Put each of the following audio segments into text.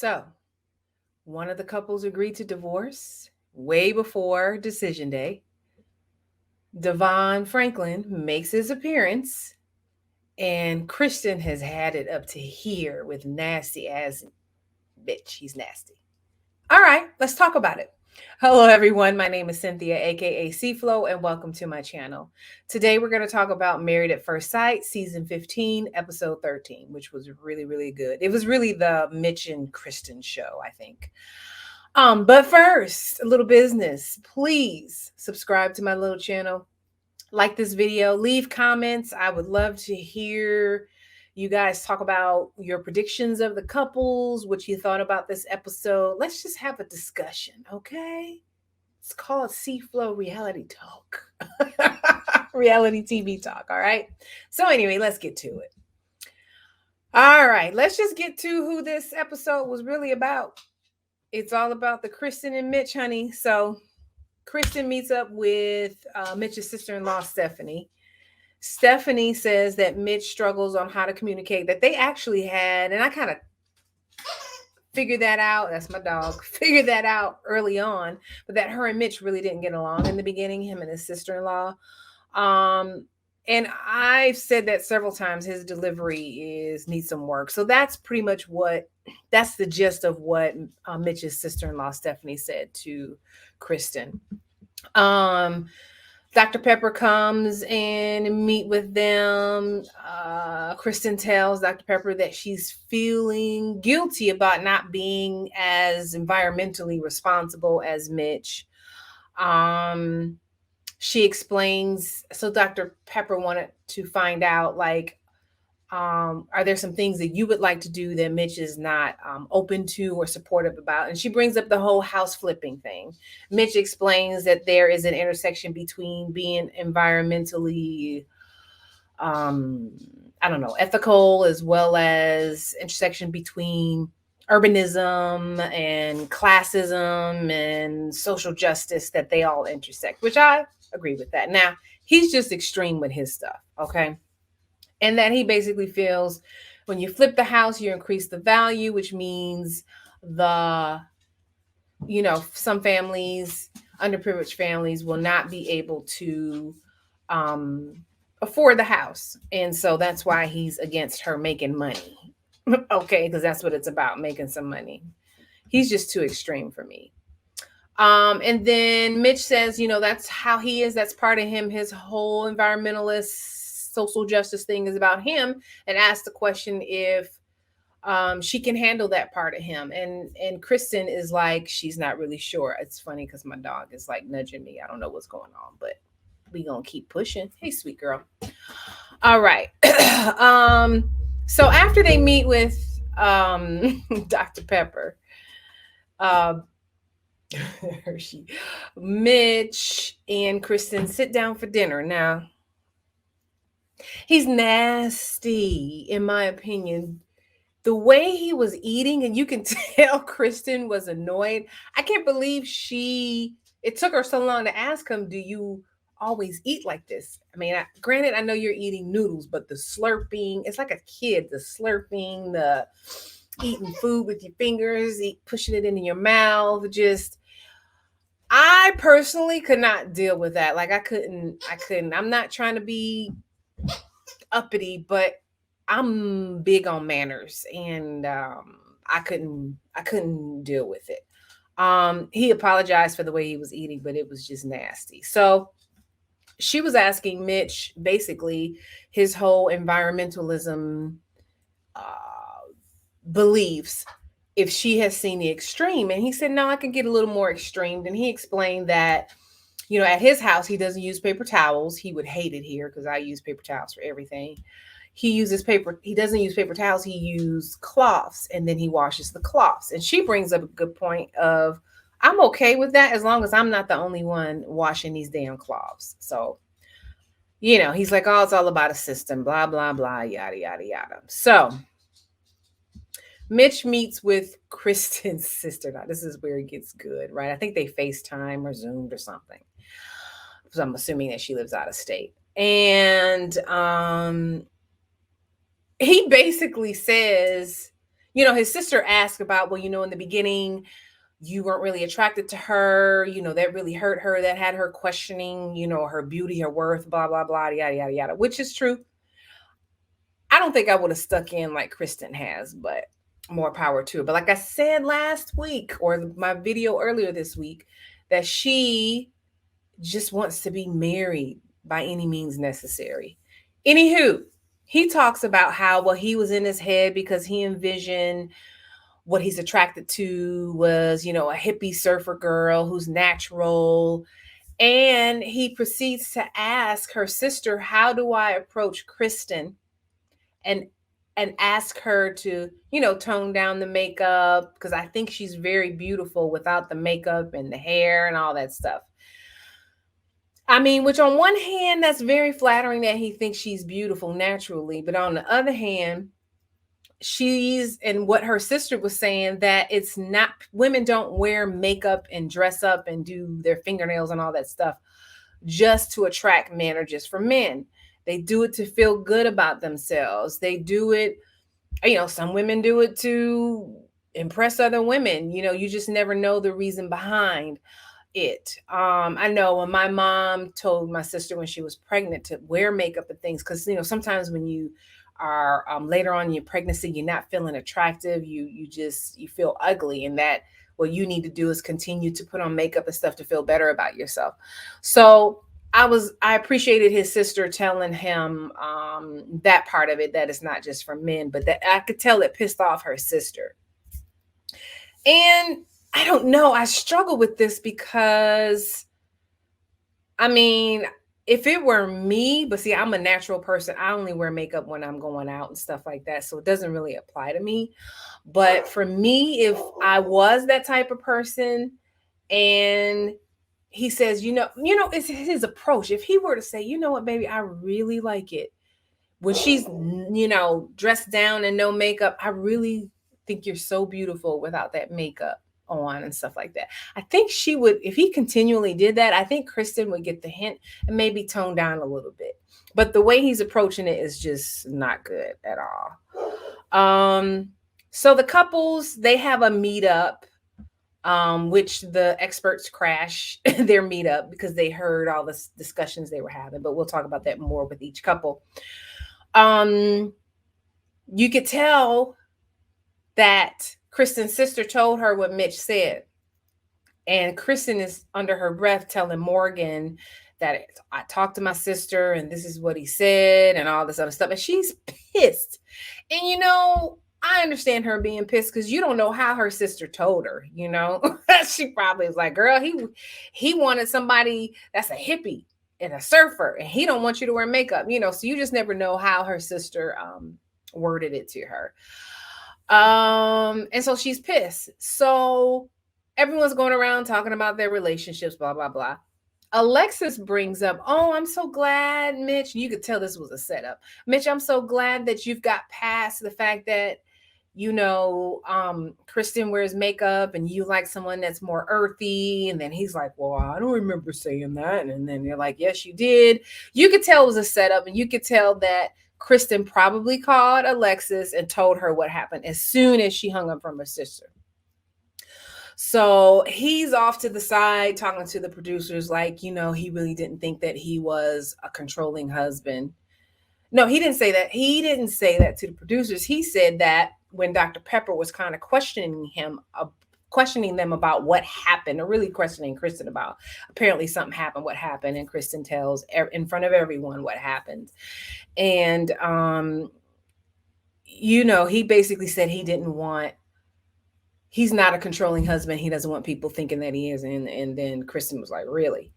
So, one of the couples agreed to divorce way before decision day. Devon Franklin makes his appearance, and Kristen has had it up to here with nasty ass bitch. He's nasty. All right, let's talk about it. Hello, everyone. My name is Cynthia, aka CFlow, and welcome to my channel. Today, we're going to talk about Married at First Sight, season 15, episode 13, which was really, really good. It was really the Mitch and Kristen show, I think. But first, a little business. Please subscribe to my little channel, like this video, leave comments. I would love to hear you guys talk about your predictions of the couples, what you thought about this episode. Let's just have a discussion, okay? It's called C-Flow Reality Talk. Reality TV talk, all right? So anyway, let's get to it. All right, let's just get to who this episode was really about. It's all about the Kristen and Mitch, honey. So Kristen meets up with Mitch's sister-in-law, Stephanie. Stephanie says that Mitch struggles on how to communicate, that they actually had, and I kind of figured that out. That's my dog. Figured that out early on, but that her and Mitch really didn't get along in the beginning, him and his sister-in-law. And I've said that several times, his delivery needs some work. So that's pretty much that's the gist of what Mitch's sister-in-law, Stephanie, said to Kristen. Dr. Pepper comes and meet with them. Kristen tells Dr. Pepper that she's feeling guilty about not being as environmentally responsible as Mitch. She explains, so Dr. Pepper wanted to find out, like, are there some things that you would like to do that Mitch is not open to or supportive about? And she brings up the whole house flipping thing. Mitch explains that there is an intersection between being environmentally, ethical, as well as intersection between urbanism and classism and social justice, that they all intersect, which I agree with that. Now, he's just extreme with his stuff, okay? And that he basically feels when you flip the house, you increase the value, which means some families, underprivileged families, will not be able to afford the house. And so that's why he's against her making money. Okay, because that's what it's about, making some money. He's just too extreme for me. And then Mitch says, that's how he is. That's part of him. His whole environmentalist social justice thing is about him, and asks the question if she can handle that part of him. And Kristen is like, she's not really sure. It's funny because my dog is like nudging me. I don't know what's going on, but we gonna keep pushing. Hey, sweet girl. All right. So after they meet with Dr. Pepper, Mitch and Kristen sit down for dinner. Now, he's nasty, in my opinion. The way he was eating, and you can tell Kristen was annoyed. I can't believe it took her so long to ask him, do you always eat like this? I mean, granted, I know you're eating noodles, but the slurping, it's like a kid, the slurping, the eating food with your fingers, pushing it into your mouth. I personally could not deal with that. Like, I couldn't. I'm not trying to be uppity, but I'm big on manners, and I couldn't deal with it. He apologized for the way he was eating, but it was just nasty. So she was asking Mitch basically his whole environmentalism beliefs, if she has seen the extreme, and he said, no, I can get a little more extreme. And he explained that, at his house, he doesn't use paper towels. He would hate it here because I use paper towels for everything. He doesn't use paper towels. He uses cloths, and then he washes the cloths. And she brings up a good point of, I'm okay with that as long as I'm not the only one washing these damn cloths. So, he's like, oh, it's all about a system, blah, blah, blah, yada, yada, yada. So Mitch meets with Kristen's sister. Now, this is where it gets good, right? I think they FaceTime or Zoomed or something. So I'm assuming that she lives out of state. And he basically says, his sister asked about, well, in the beginning, you weren't really attracted to her, that really hurt her, that had her questioning, her beauty, her worth, blah, blah, blah, yada, yada, yada, which is true. I don't think I would have stuck in like Kristen has, but more power to her. But like I said last week, or my video earlier this week, that she just wants to be married by any means necessary. Anywho, he talks about how, well, he was in his head because he envisioned what he's attracted to was, a hippie surfer girl who's natural. And he proceeds to ask her sister, how do I approach Kristen and ask her to, tone down the makeup, because I think she's very beautiful without the makeup and the hair and all that stuff. I mean, which on one hand, that's very flattering that he thinks she's beautiful naturally. But on the other hand, and what her sister was saying, that it's not, women don't wear makeup and dress up and do their fingernails and all that stuff just to attract men or just for men. They do it to feel good about themselves. They do it, some women do it to impress other women. You just never know the reason behind it. I know when my mom told my sister when she was pregnant to wear makeup and things, because sometimes when you are later on in your pregnancy, you're not feeling attractive, you feel ugly, and that what you need to do is continue to put on makeup and stuff to feel better about yourself. So I appreciated his sister telling him that part of it, that it's not just for men, but that I could tell it pissed off her sister. And I don't know, I struggle with this because, I mean, if it were me, but see, I'm a natural person. I only wear makeup when I'm going out and stuff like that. So it doesn't really apply to me. But for me, if I was that type of person and he says, it's his approach. If he were to say, you know what, baby, I really like it when she's, dressed down and no makeup, I really think you're so beautiful without that makeup on and stuff like that. I think she would, if he continually did that, I think Kristen would get the hint and maybe tone down a little bit. But the way he's approaching it is just not good at all. So the couples, they have a meetup, which the experts crash their meetup because they heard all the discussions they were having. But we'll talk about that more with each couple. You could tell that Kristen's sister told her what Mitch said. And Kristen is under her breath telling Morgan that I talked to my sister and this is what he said and all this other stuff. And she's pissed. And I understand her being pissed because you don't know how her sister told her, She probably was like, girl, he wanted somebody that's a hippie and a surfer, and he don't want you to wear makeup, so you just never know how her sister worded it to her. And so she's pissed. So everyone's going around talking about their relationships, blah, blah, blah. Alexis brings up, oh, I'm so glad, Mitch. You could tell this was a setup. Mitch, I'm so glad that you've got past the fact that, Kristen wears makeup and you like someone that's more earthy. And then he's like, well, I don't remember saying that. And then you're like, yes, you did. You could tell it was a setup, and you could tell that Kristen probably called Alexis and told her what happened as soon as she hung up from her sister. So he's off to the side talking to the producers like, he really didn't think that he was a controlling husband. No, he didn't say that. He didn't say that to the producers. He said that when Dr. Pepper was kind of questioning them about what happened, or really questioning Kristen about, apparently something happened, what happened, and Kristen tells in front of everyone what happened. And he basically said he's not a controlling husband. He doesn't want people thinking that he is. And then Kristen was like, really?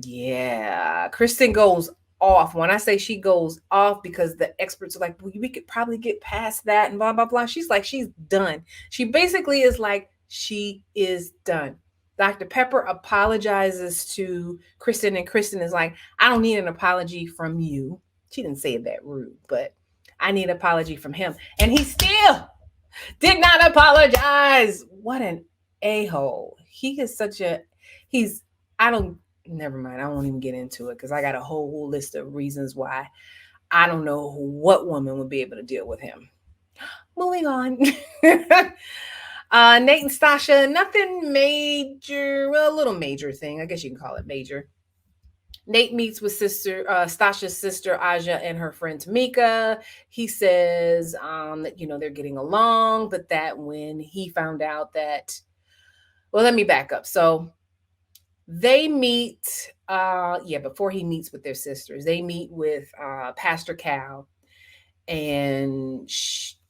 Yeah, Kristen goes off. When I say she goes off, because the experts are like, well, we could probably get past that and blah, blah, blah. She's like, she's done. She basically is like, she is done. Dr. Pepper apologizes to Kristen, and Kristen is like, I don't need an apology from you. She didn't say it that rude, but I need an apology from him. And he still did not apologize. What an a-hole. He is never mind. I won't even get into it because I got a whole list of reasons why I don't know what woman would be able to deal with him. moving on. Nate and Stasha, nothing major. Well, a little major thing. I guess you can call it major. Nate meets with Stasha's sister Aja and her friend Tamika. He says that they're getting along, but that when he found out that, well, let me back up. So they meet, before he meets with their sisters, they meet with Pastor Cal, and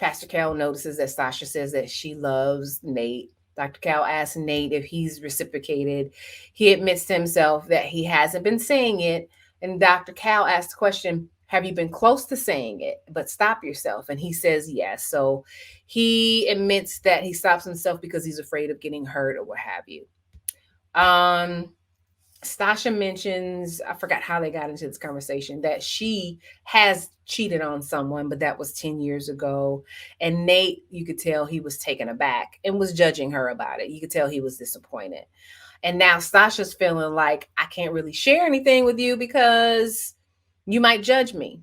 Pastor Cal notices that Stasha says that she loves Nate. Dr. Cal asks Nate if he's reciprocated. He admits to himself that he hasn't been saying it. And Dr. Cal asks the question, have you been close to saying it, but stop yourself? And he says yes. So he admits that he stops himself because he's afraid of getting hurt or what have you. Stasha mentions, I forgot how they got into this conversation, that she has cheated on someone, but that was 10 years ago. And Nate, you could tell he was taken aback and was judging her about it. You could tell he was disappointed. And now Stasha's feeling like, I can't really share anything with you because you might judge me.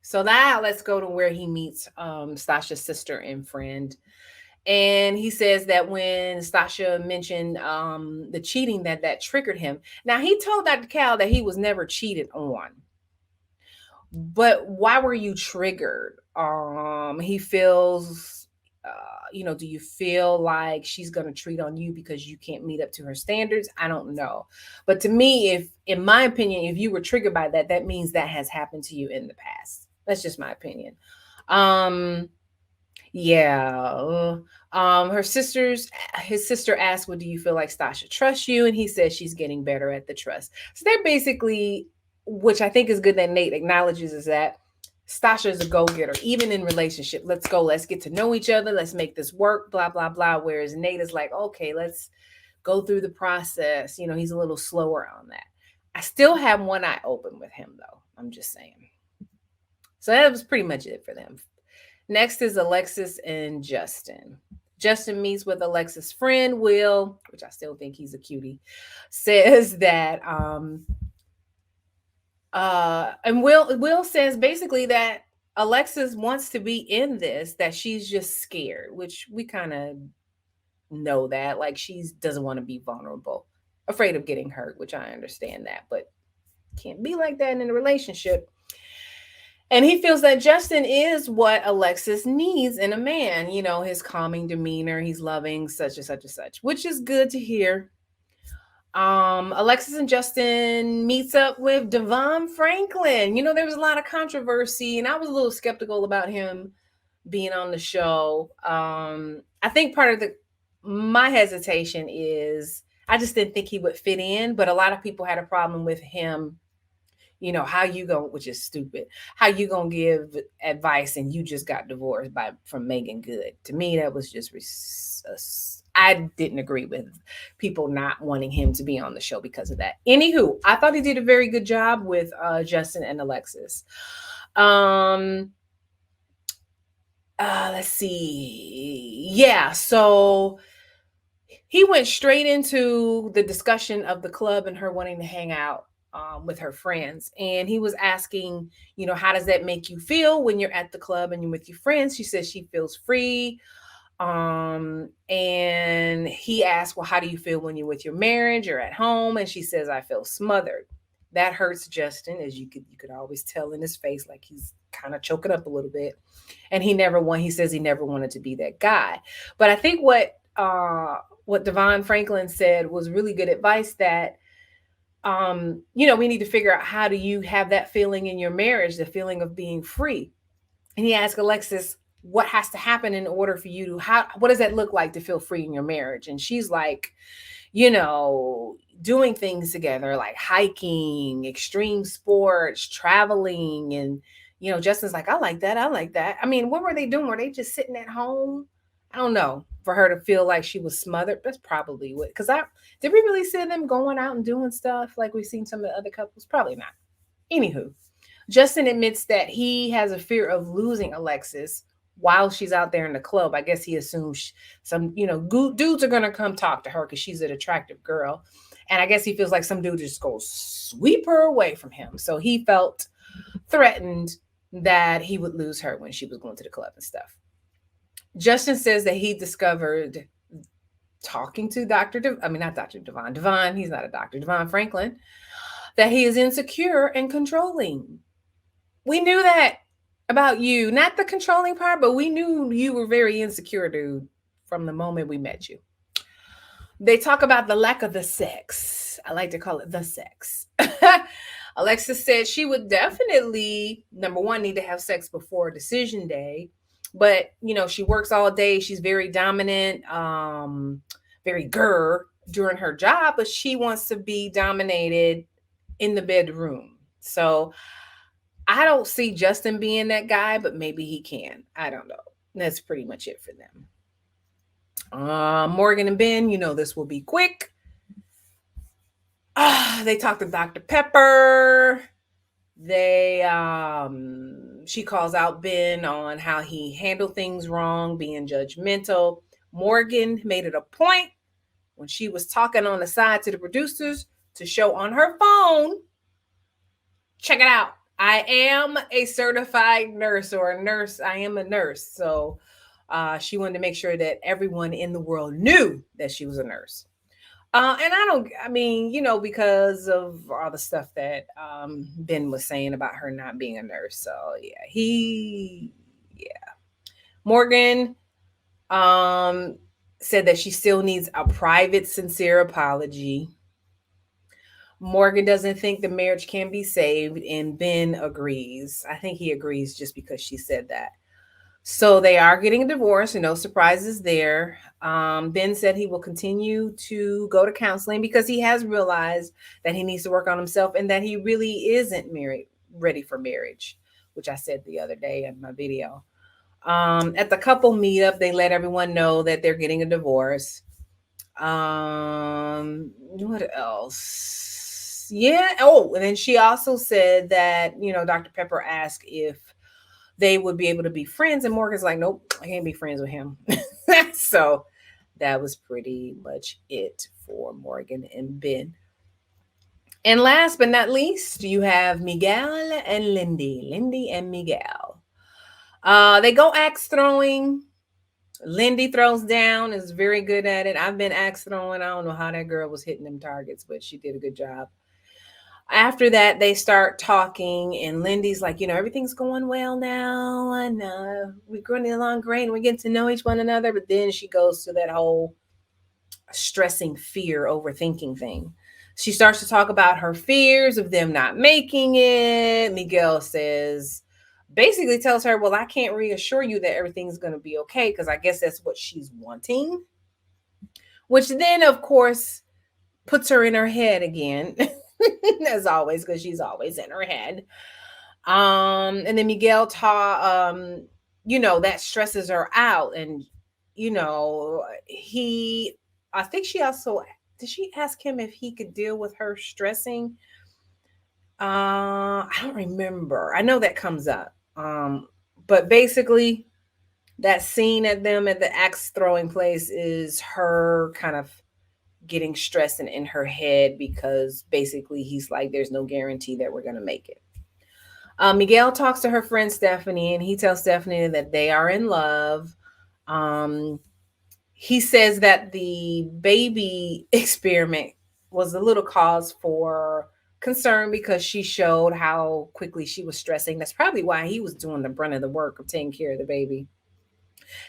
So now let's go to where he meets Stasha's sister and friend. And he says that when Stasha mentioned the cheating, that triggered him. Now, he told Dr. Cal that he was never cheated on. But why were you triggered? He feels, do you feel like she's going to treat on you because you can't meet up to her standards? I don't know. But to me, in my opinion, if you were triggered by that, that means that has happened to you in the past. That's just my opinion. Yeah. His sister asked, well, do you feel like Stasha trusts you? And he says she's getting better at the trust. So they're basically, which I think is good that Nate acknowledges, is that Stasha is a go-getter, even in relationship. Let's go, let's get to know each other, let's make this work, blah, blah, blah. Whereas Nate is like, okay, let's go through the process. He's a little slower on that. I still have one eye open with him, though. I'm just saying. So that was pretty much it for them. Next is Alexis and Justin. Justin meets with Alexis' friend, Will, which I still think he's a cutie, says that, and Will says basically that Alexis wants to be in this, that she's just scared, which we kind of know that. Like, she doesn't want to be vulnerable, afraid of getting hurt, which I understand that, but can't be like that in a relationship. And he feels that Justin is what Alexis needs in a man, his calming demeanor, he's loving, such and such and such, which is good to hear. Alexis and Justin meets up with Devon Franklin. There was a lot of controversy, and I was a little skeptical about him being on the show. I think part of my hesitation is I just didn't think he would fit in, but a lot of people had a problem with him. How you go, which is stupid, how you gonna give advice and you just got divorced from Megan Good? To me, that was just, I didn't agree with people not wanting him to be on the show because of that. Anywho, I thought he did a very good job with Justin and Alexis. Let's see. Yeah, so he went straight into the discussion of the club and her wanting to hang out with her friends. And he was asking, how does that make you feel when you're at the club and you're with your friends? She says she feels free. And he asked, well, how do you feel when you're with your marriage or at home? And she says, I feel smothered. That hurts Justin, as you could always tell in his face, like he's kind of choking up a little bit. And he says he never wanted to be that guy. But I think what Devon Franklin said was really good advice, that we need to figure out, how do you have that feeling in your marriage, the feeling of being free? And he asked Alexis, what has to happen in order for you to, what does that look like to feel free in your marriage? And she's like, doing things together, like hiking, extreme sports, traveling. And, Justin's like, I like that. I mean, what were they doing? Were they just sitting at home? I don't know. For her to feel like she was smothered, that's probably what, because did we really see them going out and doing stuff like we've seen some of the other couples? Probably not. Anywho, Justin admits that he has a fear of losing Alexis while she's out there in the club. I guess he assumes some, dudes are going to come talk to her because she's an attractive girl. And I guess he feels like some dude just goes sweep her away from him. So he felt threatened that he would lose her when she was going to the club and stuff. Justin says that he discovered talking to not Dr. Devon, he's not a doctor, Devon Franklin, that he is insecure and controlling. We knew that about you, not the controlling part, but we knew you were very insecure, dude, from the moment we met you. They talk about the lack of the sex. I like to call it the sex. Alexis said she would definitely, number one, need to have sex before decision day. But, she works all day. She's very dominant, very grr during her job, but she wants to be dominated in the bedroom. So I don't see Justin being that guy, but maybe he can. I don't know. That's pretty much it for them. Morgan and Bihn, this will be quick. They talked to Dr. Pepper. She calls out Bihn on how he handled things wrong, being judgmental. Morgan made it a point when she was talking on the side to the producers to show on her phone, check it out, I am a certified nurse, or a nurse. I am a nurse. So she wanted to make sure that everyone in the world knew that she was a nurse. And because of all the stuff that Bihn was saying about her not being a nurse. So yeah. Morgan said that she still needs a private, sincere apology. Morgan doesn't think the marriage can be saved, and Bihn agrees. I think he agrees just because she said that. So they are getting a divorce, and no surprises there. Bihn said he will continue to go to counseling because he has realized that he needs to work on himself and that he really isn't ready for marriage, which I said the other day in my video. At the couple meetup, they let everyone know that they're getting a divorce. What else? Yeah. Oh, and then she also said that, Dr. Pepper asked if they would be able to be friends. And Morgan's like, nope, I can't be friends with him. So that was pretty much it for Morgan and Bihn. And last but not least, you have Miguel and Lindy. Lindy and Miguel. They go axe throwing. Lindy throws down, is very good at it. I've been axe throwing. I don't know how that girl was hitting them targets, but she did a good job. After that, they start talking, and Lindy's like, everything's going well now, and we're going along great, and we're getting to know each one another. But then she goes to that whole stressing, fear, overthinking thing. She starts to talk about her fears of them not making it. Miguel basically tells her, well, I can't reassure you that everything's going to be okay, because I guess that's what she's wanting. Which then, of course, puts her in her head again. As always, because she's always in her head. And then Miguel that stresses her out. And, I think she also, did she ask him if he could deal with her stressing? I don't remember. I know that comes up. But basically, that scene at them at the axe throwing place is her kind of getting stressed and in her head, because basically he's like, there's no guarantee that we're going to make it. Miguel talks to her friend Stephanie, and he tells Stephanie that they are in love. He says that the baby experiment was a little cause for concern because she showed how quickly she was stressing. That's probably why he was doing the brunt of the work of taking care of the baby.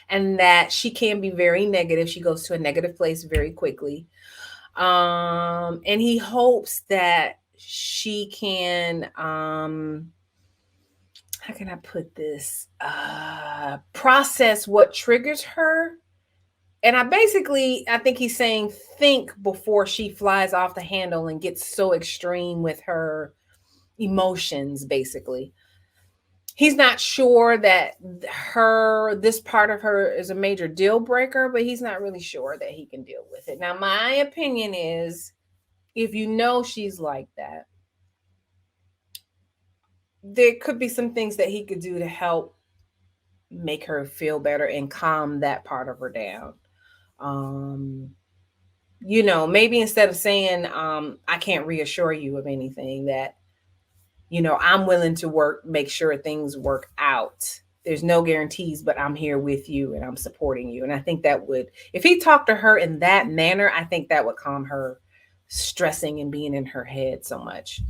And that she can be very negative. She goes to a negative place very quickly. And he hopes that she can, how can I put this? Process what triggers her. And I think he's saying think before she flies off the handle and gets so extreme with her emotions, basically. He's not sure that this part of her is a major deal breaker, but he's not really sure that he can deal with it. Now, my opinion is, if she's like that, there could be some things that he could do to help make her feel better and calm that part of her down. Maybe instead of saying, I can't reassure you of anything, that, I'm willing to make sure things work out. there's no guarantees, but I'm here with you and I'm supporting you. And I think that would, if he talked to her in that manner, I think that would calm her stressing and being in her head so much.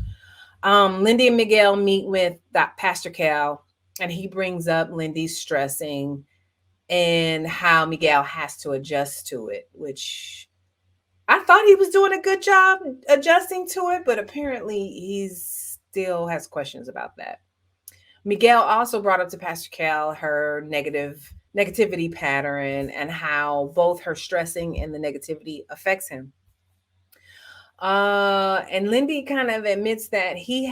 Lindy and Miguel meet with Pastor Cal, and he brings up Lindy's stressing and how Miguel has to adjust to it, which I thought he was doing a good job adjusting to it, but apparently he still has questions about that. Miguel also brought up to Pastor Cal her negativity pattern and how both her stressing and the negativity affects him. And Lindy kind of admits that he's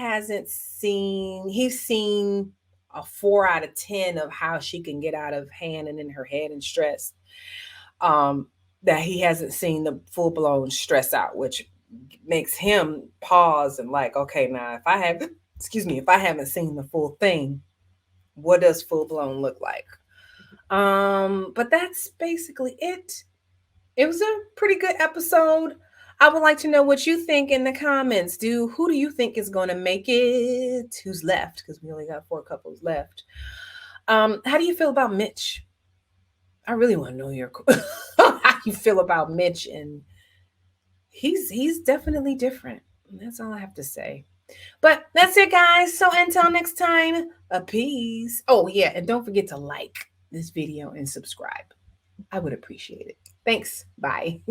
seen a 4 out of 10 of how she can get out of hand and in her head and stress. Um, that he hasn't seen the full blown stress out, which makes him pause and like, okay, now if I have, excuse me, if I haven't seen the full thing, what does full blown look like? But that's basically it. It was a pretty good episode. I would like to know what you think in the comments. Who do you think is going to make it? Who's left? Because we only got 4 couples left. How do you feel about Mitch? I really want to know your how you feel about Mitch, and he's definitely different. That's all I have to say. But that's it, guys. So until next time, a peace. Oh yeah, and don't forget to like this video and subscribe. I would appreciate it. Thanks. Bye.